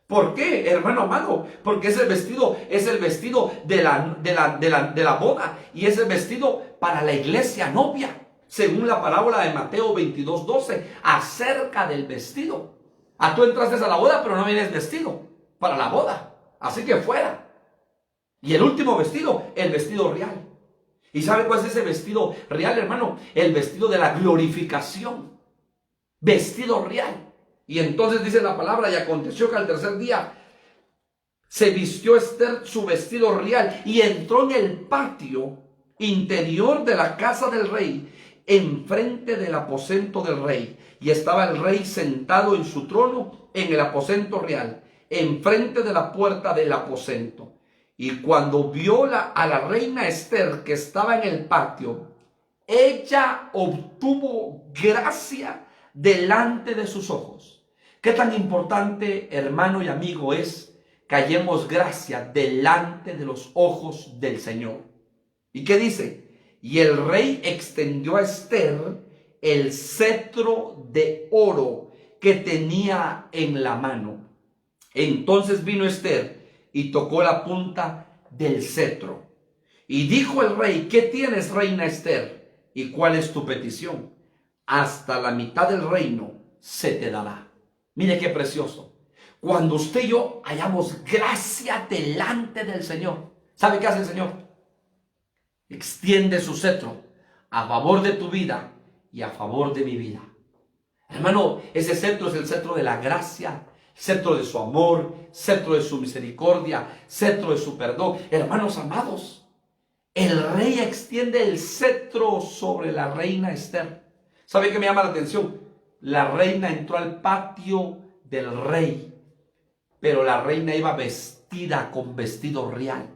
¿Por qué, hermano amado? Porque ese vestido es el vestido de la boda. Y ese vestido para la iglesia novia. Según la parábola de Mateo 22, 12. Acerca del vestido. Tú entraste a la boda, pero no vienes vestido para la boda. Así que fuera. Y el último vestido, el vestido real. ¿Y sabe cuál es ese vestido real, hermano? El vestido de la glorificación. Vestido real. Y entonces dice la palabra: y aconteció que al tercer día se vistió Esther su vestido real y entró en el patio interior de la casa del rey, enfrente del aposento del rey. Y estaba el rey sentado en su trono en el aposento real, enfrente de la puerta del aposento. Y cuando vio a la reina Esther que estaba en el patio, ella obtuvo gracia delante de sus ojos. Qué tan importante, hermano y amigo, es que hallemos gracia delante de los ojos del Señor. ¿Y qué dice? Y el rey extendió a Esther el cetro de oro que tenía en la mano. Entonces vino Esther y tocó la punta del cetro. Y dijo el rey: ¿qué tienes, reina Esther? ¿Y cuál es tu petición? Hasta la mitad del reino se te dará. Mire qué precioso. Cuando usted y yo hallamos gracia delante del Señor, ¿sabe qué hace el Señor? Extiende su cetro a favor de tu vida y a favor de mi vida. Hermano, ese cetro es el cetro de la gracia, cetro de su amor, cetro de su misericordia, cetro de su perdón. Hermanos amados, el rey extiende el cetro sobre la reina Esther. ¿Sabe qué me llama la atención? La reina entró al patio del rey, pero la reina iba vestida con vestido real.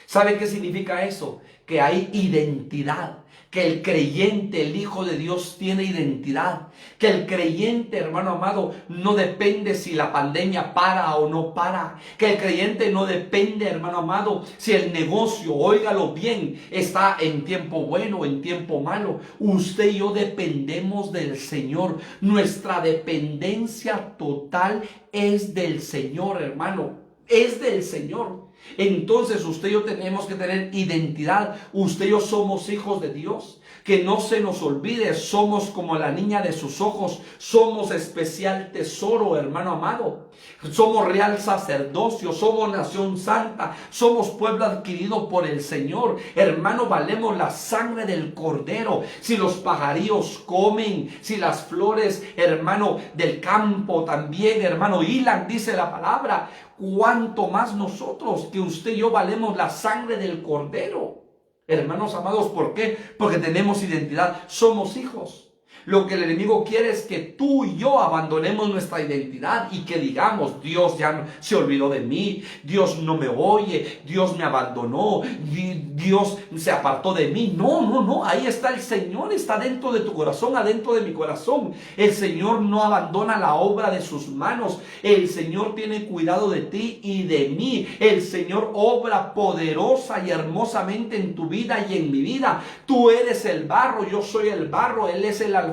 ¿Sabe qué significa eso? Que hay identidad, que el creyente, el Hijo de Dios, tiene identidad, que el creyente, hermano amado, no depende si la pandemia para o no para, que el creyente no depende, hermano amado, si el negocio, óigalo bien, está en tiempo bueno o en tiempo malo. Usted y yo dependemos del Señor. Nuestra dependencia total es del Señor, hermano, es del Señor. Entonces usted y yo tenemos que tener identidad. Usted y yo somos hijos de Dios. Que no se nos olvide, somos como la niña de sus ojos, somos especial tesoro, hermano amado. Somos real sacerdocio, somos nación santa, somos pueblo adquirido por el Señor. Hermano, valemos la sangre del Cordero. Si los pajarillos comen, si las flores, hermano, del campo también, hermano, hilan, dice la palabra, cuánto más nosotros, que usted y yo valemos la sangre del Cordero. Hermanos amados, ¿por qué? Porque tenemos identidad, somos hijos. Lo que el enemigo quiere es que tú y yo abandonemos nuestra identidad y que digamos, Dios ya no, se olvidó de mí, Dios no me oye, Dios me abandonó, Dios se apartó de mí. No, no, no, ahí está el Señor, está dentro de tu corazón, adentro de mi corazón. El Señor no abandona la obra de sus manos. El Señor tiene cuidado de ti y de mí. El Señor obra poderosa y hermosamente en tu vida y en mi vida. Tú eres el barro, yo soy el barro, Él es el alfarero.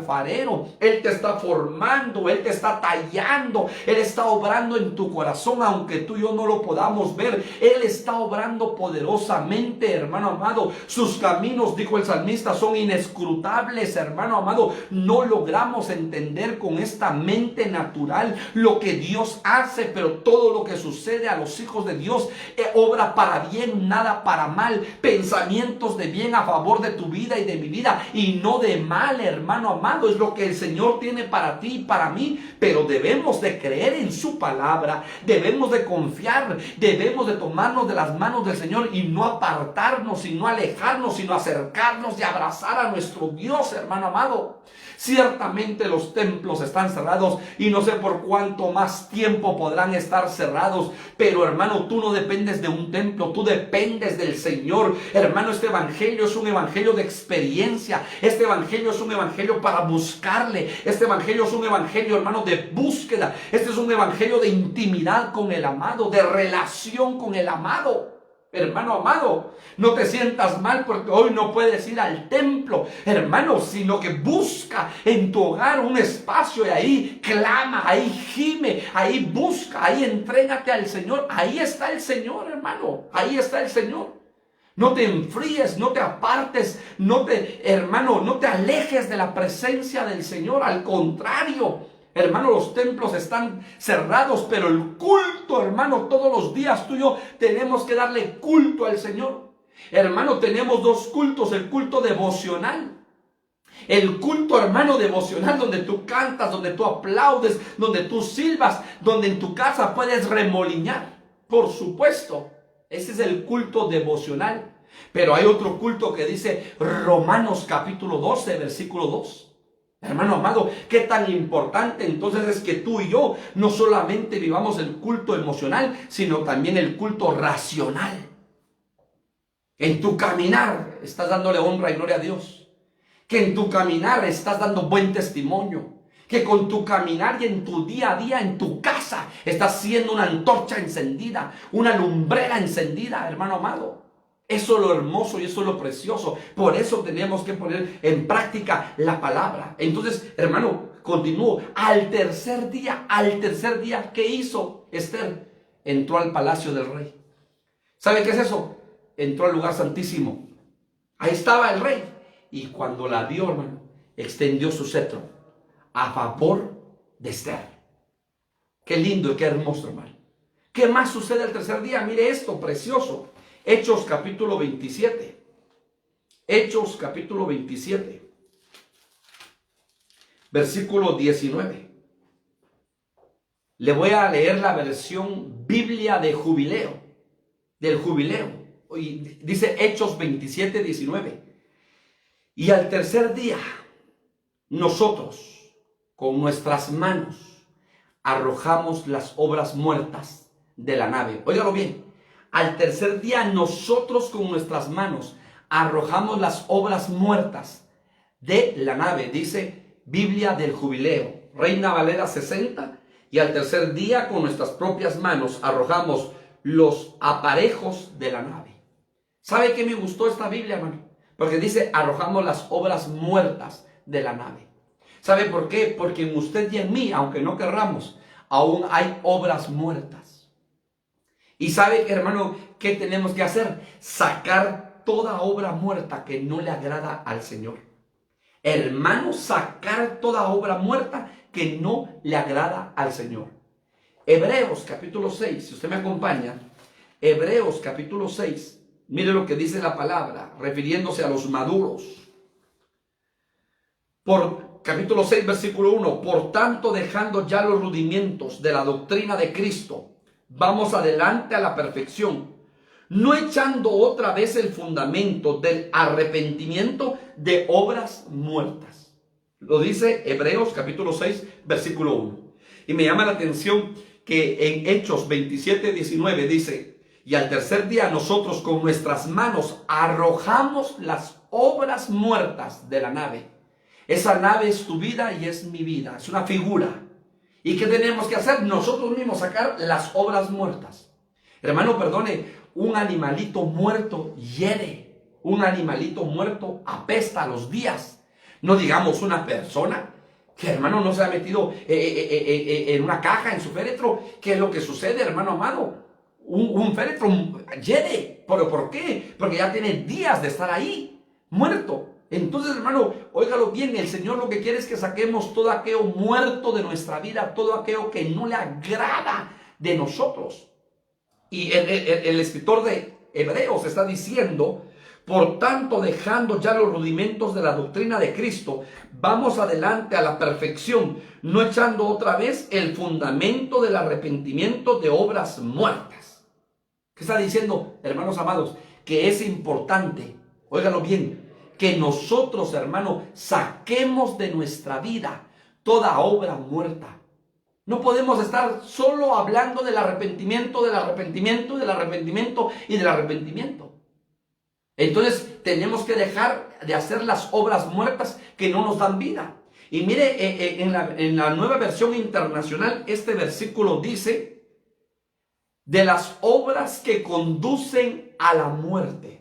Él te está formando, Él te está tallando, Él está obrando en tu corazón, aunque tú y yo no lo podamos ver. Él está obrando poderosamente, hermano amado. Sus caminos, dijo el salmista, son inescrutables, hermano amado. No logramos entender con esta mente natural lo que Dios hace, pero todo lo que sucede a los hijos de Dios obra para bien, nada para mal. Pensamientos de bien a favor de tu vida y de mi vida, y no de mal, hermano amado. Es lo que el Señor tiene para ti y para mí, pero debemos de creer en su palabra, debemos de confiar, debemos de tomarnos de las manos del Señor y no apartarnos, y no alejarnos, sino acercarnos y abrazar a nuestro Dios, hermano amado. Ciertamente los templos están cerrados y no sé por cuánto más tiempo podrán estar cerrados, pero hermano, tú no dependes de un templo, tú dependes del Señor. Hermano, este evangelio es un evangelio de experiencia, este evangelio es un evangelio para buscarle, este evangelio es un evangelio, hermano, de búsqueda, este es un evangelio de intimidad con el amado, de relación con el amado. Hermano amado, no te sientas mal porque hoy no puedes ir al templo, hermano, sino que busca en tu hogar un espacio y ahí clama, ahí gime, ahí busca, ahí entrégate al Señor. Ahí está el Señor, hermano, ahí está el Señor. No te enfríes, no te apartes, hermano, no te alejes de la presencia del Señor. Al contrario, hermano, los templos están cerrados, pero el culto, hermano, todos los días tú y yo tenemos que darle culto al Señor. Hermano, tenemos dos cultos: el culto devocional. El culto, hermano, devocional, donde tú cantas, donde tú aplaudes, donde tú silbas, donde en tu casa puedes remolinar. Por supuesto, ese es el culto devocional. Pero hay otro culto que dice Romanos capítulo 12, versículo 2. Hermano amado, qué tan importante entonces es que tú y yo no solamente vivamos el culto emocional, sino también el culto racional. En tu caminar estás dándole honra y gloria a Dios. Que en tu caminar estás dando buen testimonio. Que con tu caminar y en tu día a día, en tu casa, estás siendo una antorcha encendida, una lumbrera encendida, hermano amado. Eso es lo hermoso y eso es lo precioso. Por eso tenemos que poner en práctica la palabra. Entonces, hermano, continúo. Al tercer día, ¿qué hizo Esther? Entró al palacio del rey. ¿Sabe qué es eso? Entró al lugar santísimo. Ahí estaba el rey. Y cuando la vio, hermano, extendió su cetro a favor de Esther. Qué lindo y qué hermoso, hermano. ¿Qué más sucede el tercer día? Mire esto, precioso. Hechos capítulo 27. Hechos capítulo 27. Versículo 19. Le voy a leer la versión Biblia de Jubileo. Del Jubileo. Y dice Hechos 27, 19. Y al tercer día, nosotros, con nuestras manos, arrojamos las obras muertas de la nave. Óigalo bien. Al tercer día, nosotros con nuestras manos arrojamos las obras muertas de la nave. Dice Biblia del Jubileo, Reina Valera 60. Y al tercer día, con nuestras propias manos, arrojamos los aparejos de la nave. ¿Sabe qué me gustó esta Biblia, hermano? Porque dice, arrojamos las obras muertas de la nave. ¿Sabe por qué? Porque en usted y en mí, aunque no querramos, aún hay obras muertas. Y ¿sabe, hermano, qué tenemos que hacer? Sacar toda obra muerta que no le agrada al Señor. hermano, sacar toda obra muerta que no le agrada al Señor. Hebreos capítulo 6, si usted me acompaña, Hebreos capítulo 6, mire lo que dice la palabra, refiriéndose a los maduros. Por capítulo 6, versículo 1, por tanto, dejando ya los rudimientos de la doctrina de Cristo, vamos adelante a la perfección, no echando otra vez el fundamento del arrepentimiento de obras muertas. Lo dice Hebreos capítulo 6, versículo 1. Y me llama la atención que en Hechos 27, 19 dice, y al tercer día nosotros con nuestras manos arrojamos las obras muertas de la nave. Esa nave es tu vida y es mi vida, es una figura. ¿Y qué tenemos que hacer? Nosotros mismos sacar las obras muertas. Hermano, perdone, un animalito muerto hiere, un animalito muerto apesta a los días. No digamos una persona que, hermano, no se ha metido en una caja, en su féretro. ¿Qué es lo que sucede, hermano amado? Un féretro hiere. ¿Pero por qué? Porque ya tiene días de estar ahí, muerto. Entonces, hermano, óigalo bien, el Señor lo que quiere es que saquemos todo aquello muerto de nuestra vida, todo aquello que no le agrada de nosotros. Y el escritor de Hebreos está diciendo, por tanto, dejando ya los rudimentos de la doctrina de Cristo, vamos adelante a la perfección, no echando otra vez el fundamento del arrepentimiento de obras muertas. ¿Qué está diciendo, hermanos amados? Que es importante, óigalo bien, que nosotros, hermano, saquemos de nuestra vida toda obra muerta. No podemos estar solo hablando del arrepentimiento, del arrepentimiento, del arrepentimiento y del arrepentimiento. Entonces tenemos que dejar de hacer las obras muertas que no nos dan vida. Y mire, en la Nueva Versión Internacional, este versículo dice, de las obras que conducen a la muerte.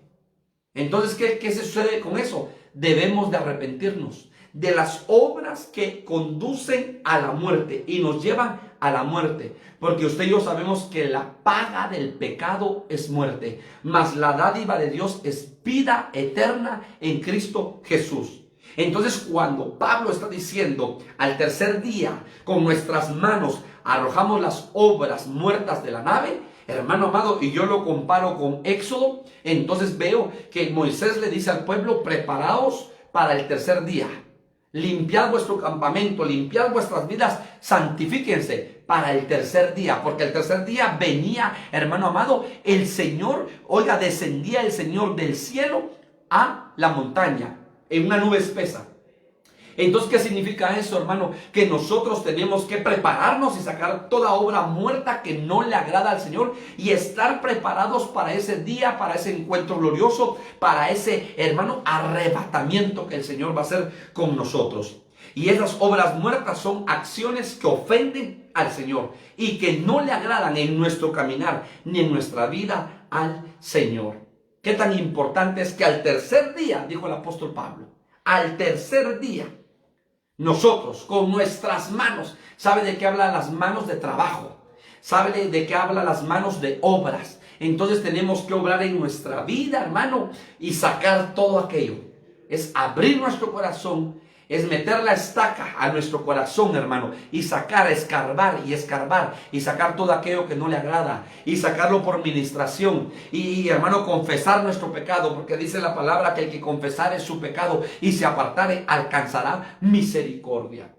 Entonces, ¿qué se sucede con eso? Debemos de arrepentirnos de las obras que conducen a la muerte y nos llevan a la muerte. Porque usted y yo sabemos que la paga del pecado es muerte, mas la dádiva de Dios es vida eterna en Cristo Jesús. Entonces, cuando Pablo está diciendo, al tercer día, con nuestras manos arrojamos las obras muertas de la nave, hermano amado, y yo lo comparo con Éxodo, entonces veo que Moisés le dice al pueblo, preparaos para el tercer día. Limpiad vuestro campamento, limpiad vuestras vidas, santifíquense para el tercer día, porque el tercer día venía, hermano amado, el Señor, oiga, descendía el Señor del cielo a la montaña, en una nube espesa. Entonces, ¿qué significa eso, hermano? Que nosotros tenemos que prepararnos y sacar toda obra muerta que no le agrada al Señor y estar preparados para ese día, para ese encuentro glorioso, para ese, hermano, arrebatamiento que el Señor va a hacer con nosotros. Y esas obras muertas son acciones que ofenden al Señor y que no le agradan en nuestro caminar ni en nuestra vida al Señor. Qué tan importante es que al tercer día, dijo el apóstol Pablo, al tercer día, nosotros con nuestras manos, ¿sabe de qué habla las manos de trabajo? ¿Sabe de qué habla las manos de obras? Entonces tenemos que obrar en nuestra vida, hermano, y sacar todo aquello. Es abrir nuestro corazón, es meter la estaca a nuestro corazón, hermano, y sacar, escarbar y sacar todo aquello que no le agrada y sacarlo por ministración y hermano, confesar nuestro pecado, porque dice la palabra que el que confesare su pecado y se apartare alcanzará misericordia.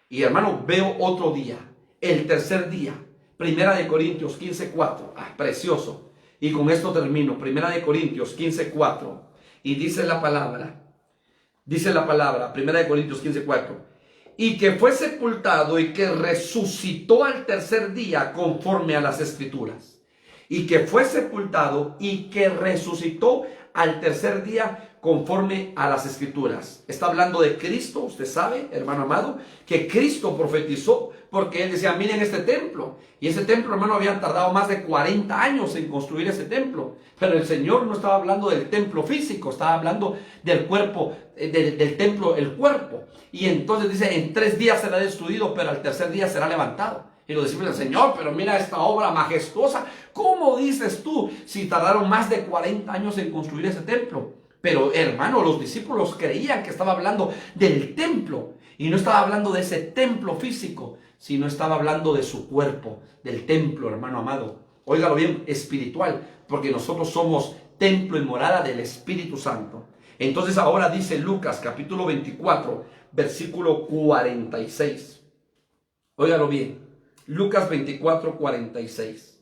Y hermano, veo otro día, el tercer día, Primera de Corintios 15:4, precioso, y con esto termino, Primera de Corintios 15:4, y dice la palabra, Primera de Corintios 15:4, y que fue sepultado y que resucitó al tercer día conforme a las Escrituras. Y que fue sepultado y que resucitó al tercer día conforme a las Escrituras. Está hablando de Cristo, usted sabe, hermano amado, que Cristo profetizó, porque él decía, miren este templo. Y ese templo, hermano, habían tardado más de 40 años en construir ese templo. Pero el Señor no estaba hablando del templo físico, estaba hablando del cuerpo, del templo, el cuerpo. Y entonces dice, en 3 días será destruido, pero al tercer día será levantado. Y lo decimos al Señor, pero mira esta obra majestuosa. ¿Cómo dices tú si tardaron más de 40 años en construir ese templo? Pero hermano, los discípulos creían que estaba hablando del templo. Y no estaba hablando de ese templo físico, sino estaba hablando de su cuerpo, del templo, hermano amado. Óigalo bien, espiritual, porque nosotros somos templo y morada del Espíritu Santo. Entonces ahora dice Lucas capítulo 24, versículo 46. Óigalo bien, Lucas 24, 46.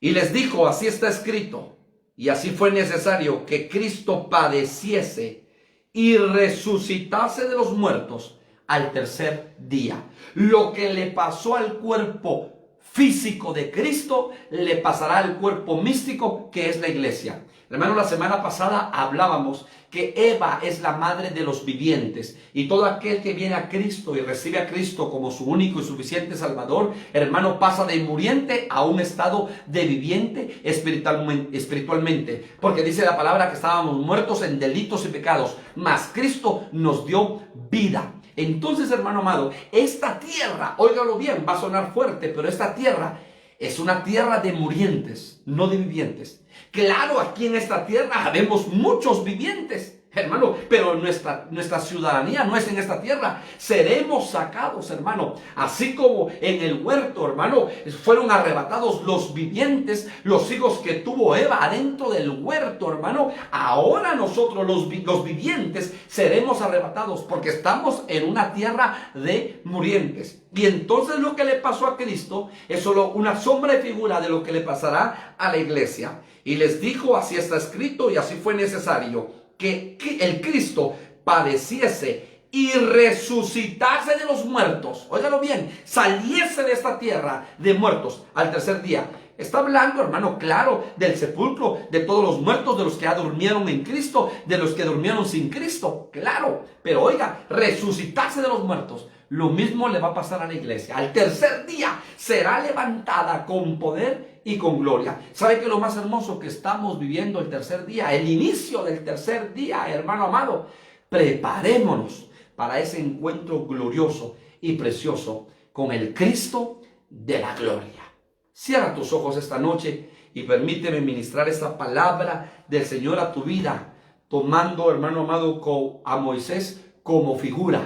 Y les dijo, así está escrito, y así fue necesario que Cristo padeciese y resucitase de los muertos al tercer día. Lo que le pasó al cuerpo físico de Cristo, le pasará al cuerpo místico que es la iglesia. Hermano, la semana pasada hablábamos que Eva es la madre de los vivientes, y todo aquel que viene a Cristo y recibe a Cristo como su único y suficiente Salvador, hermano, pasa de muriente a un estado de viviente espiritualmente, porque dice la palabra que estábamos muertos en delitos y pecados, mas Cristo nos dio vida. Entonces, hermano amado, esta tierra, óigalo bien, va a sonar fuerte, pero esta tierra es una tierra de murientes, no de vivientes. Claro, aquí en esta tierra vemos muchos vivientes, hermano, pero nuestra ciudadanía no es en esta tierra. Seremos sacados, hermano, así como en el huerto, hermano, fueron arrebatados los vivientes, los hijos que tuvo Eva adentro del huerto, hermano. Ahora nosotros los vivientes seremos arrebatados porque estamos en una tierra de murientes. Y entonces lo que le pasó a Cristo es solo una sombra y figura de lo que le pasará a la iglesia. Y les dijo, así está escrito y así fue necesario, que el Cristo padeciese y resucitase de los muertos. Óigalo bien, saliese de esta tierra de muertos al tercer día. Está hablando, hermano, claro, del sepulcro, de todos los muertos, de los que ya durmieron en Cristo, de los que durmieron sin Cristo, claro. Pero oiga, resucitarse de los muertos, lo mismo le va a pasar a la iglesia. Al tercer día será levantada con poder y con gloria. ¿Sabe qué es lo más hermoso? Que estamos viviendo el tercer día, el inicio del tercer día, hermano amado. Preparémonos para ese encuentro glorioso y precioso con el Cristo de la gloria. Cierra tus ojos esta noche y permíteme ministrar esta palabra del Señor a tu vida, tomando, hermano amado, a Moisés como figura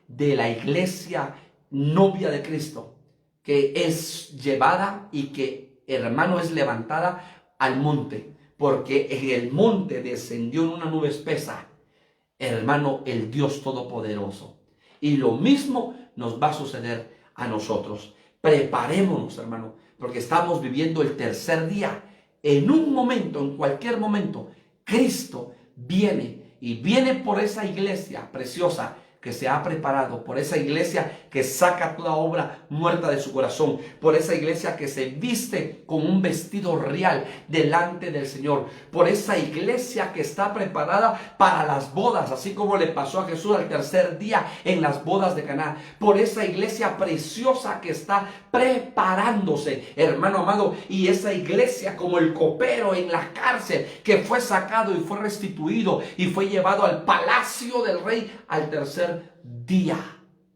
de la iglesia novia de Cristo, que es llevada y que, hermano, es levantada al monte, porque en el monte descendió en una nube espesa, hermano, el Dios Todopoderoso. Y lo mismo nos va a suceder a nosotros. Preparémonos, hermano, porque estamos viviendo el tercer día. En un momento, en cualquier momento, Cristo viene y viene por esa iglesia preciosa que se ha preparado, por esa iglesia que saca toda obra muerta de su corazón, por esa iglesia que se viste con un vestido real delante del Señor, por esa iglesia que está preparada para las bodas, así como le pasó a Jesús al tercer día en las bodas de Caná, por esa iglesia preciosa que está preparándose, hermano amado, y esa iglesia como el copero en la cárcel que fue sacado y fue restituido y fue llevado al palacio del rey al tercer día.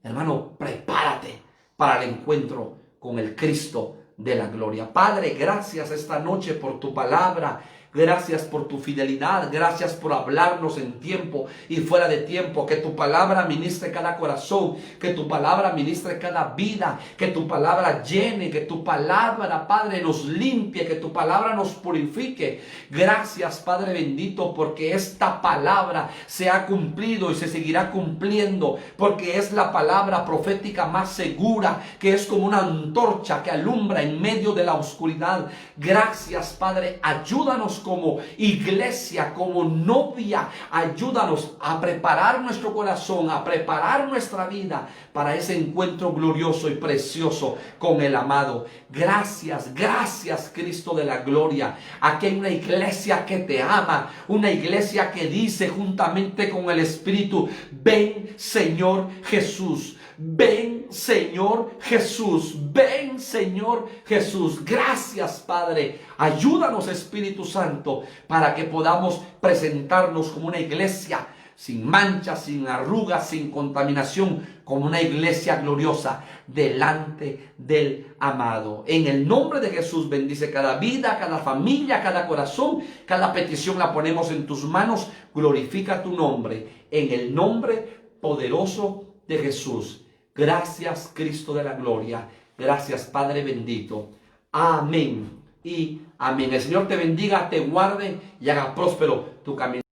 Hermano, prepárate para el encuentro con el Cristo de la gloria. Padre, gracias esta noche por tu palabra. Gracias por tu fidelidad, gracias por hablarnos en tiempo y fuera de tiempo. Que tu palabra ministre cada corazón, que tu palabra ministre cada vida, que tu palabra llene, que tu palabra, Padre, nos limpie, que tu palabra nos purifique. Gracias, Padre bendito, porque esta palabra se ha cumplido y se seguirá cumpliendo, porque es la palabra profética más segura, que es como una antorcha que alumbra en medio de la oscuridad. Gracias, Padre, ayúdanos como iglesia, como novia, ayúdanos a preparar nuestro corazón, a preparar nuestra vida para ese encuentro glorioso y precioso con el amado. Gracias, gracias, Cristo de la gloria. Aquí hay una iglesia que te ama, una iglesia que dice juntamente con el Espíritu: ven, Señor Jesús. Ven, Señor Jesús. Ven, Señor Jesús. Gracias, Padre. Ayúdanos, Espíritu Santo, para que podamos presentarnos como una iglesia sin mancha, sin arrugas, sin contaminación, como una iglesia gloriosa delante del amado. En el nombre de Jesús, bendice cada vida, cada familia, cada corazón, cada petición la ponemos en tus manos. Glorifica tu nombre, en el nombre poderoso de Jesús. Gracias, Cristo de la gloria. Gracias, Padre bendito. Amén y amén. El Señor te bendiga, te guarde y haga próspero tu camino.